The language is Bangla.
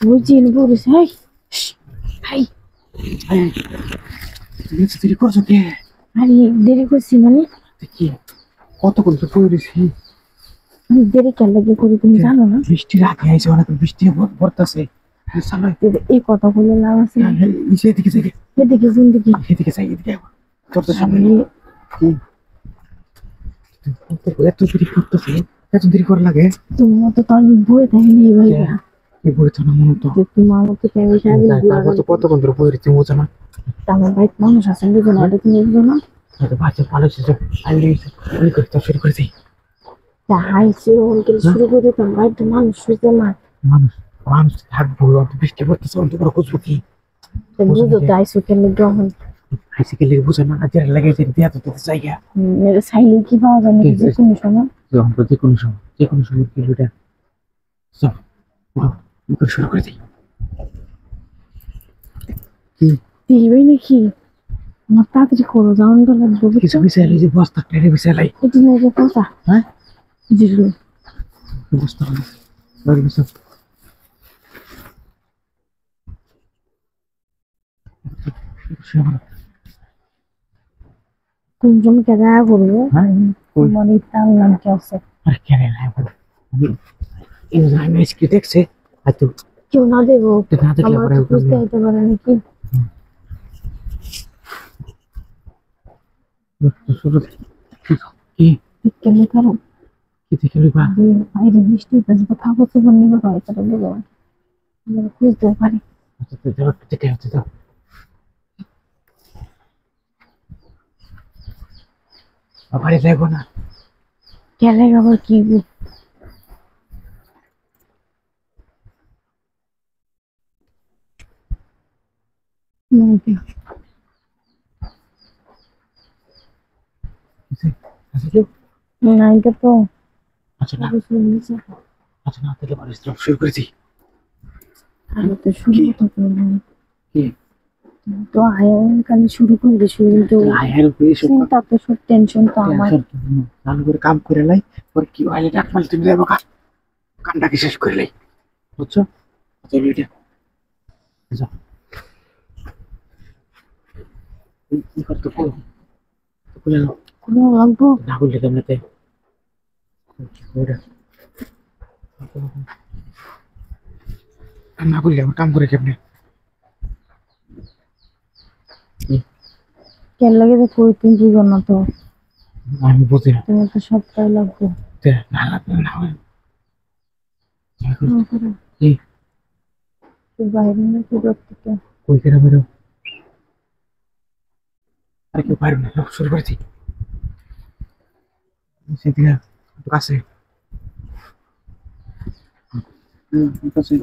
ওই জিন বলিস হাই হাই তুমি দেরি করছো কে? আরে দেরি করছি মানে কি কতক্ষণ তো পড়েছি? আমি দেরি কেন লাগে করি তুমি জানো না? বৃষ্টির আগে আইছে, অনেক বৃষ্টি পড়তেছে। এই কথা বলে লাভ আছে না? এদিকে যাই, এদিকে জিন্দিগি এদিকে যাই, এদিকে তোর তো সামনে এত দেরি করতেছে, এত দেরি করা লাগে? তোমার মতো তো আমি বই থাকি ভাইয়া। এই বই তো না মনে তো তোমার মতো কেমন তো কতক্ষণ ধরে বই রয়েছে বোঝো না? আমার বাড়িতে মানুষ আছে বুঝো না, এটা তুমি বুঝো না? বাচ্চা ভালো ছিল, আমি করতে শুরু করেছি। হাইছে অনেক শুরু করে দিতাম বাড়িতে মানুষ শুইতে না। মানুষ মানুষ থাকবো, অত বৃষ্টি পড়তেছে, অন্ত করে খুঁজবো কি? বুঝো তো আইসো কেন গ্রহণ হাইসিকে লেগে বুঝো না, আজ লেগেছে দিয়া তো জায়গা চাইলে কি পাওয়া যায় নাকি যে কোনো সময়? যে কোনো সময় কিলোটা সব শুরু করে দিই। কি দিবেই নাকি? আমার তাড়াতাড়ি করো, যাওয়ান তো লাগবে। কিছু বিছাইলে যে বস্তা টেনে বিছাইলাই, এটা না যে কথা হ্যাঁ জিরো বস্তা বাড়ি বিছাও। কোন জমি কেনা করবো মানে তার নাম কি আছে? আর কেন আমি আজকে দেখছে হয়তো কেউ না দেবো না দেখলে আমার তো বুঝতে হইতে পারে নাকি? কি কেমন খারাপ কি দেখে লইবা? বাইরে বৃষ্টি হইতেছে, কাগজ চোপড় নিবে হয় তারা বলো আমরা খুঁজতেও পারি। দেখে হচ্ছে তো বাড়ি যাইবো না? গেলে আবার কি না এটা তো আচ্ছা না, আচ্ছা না তাহলে বাড়ি শুরু করেছি। আমি তো শুরু তো করলাম, কি তো আয়ন কালে শুরু করবে শুরু তো আয়ের উপরে সব চিন্তা তো সব টেনশন তো আমার। চালু করে কাম করে লাই, পরে কি আইলে ডাক মারলে তুমি যাবো কামটাকে শেষ করে লাই, বুঝছো? আচ্ছা এটা যাও, কি করতে বলো, খুলে নাও। কোনো লাগবো না খুললে কেমনেতে না খুললে আমার কাম করে কেমনে? কেন লাগে যে কই তুমি বুঝো না তো? আমি বুঝি না, তোমার তো সবটাই লাগবে। না লাগবে না হয় কি বাইরে না কি করতে কই কেন বেরো? আরে কেউ পারবে না, শুরু করেছি সেদিকে কাছে কাছে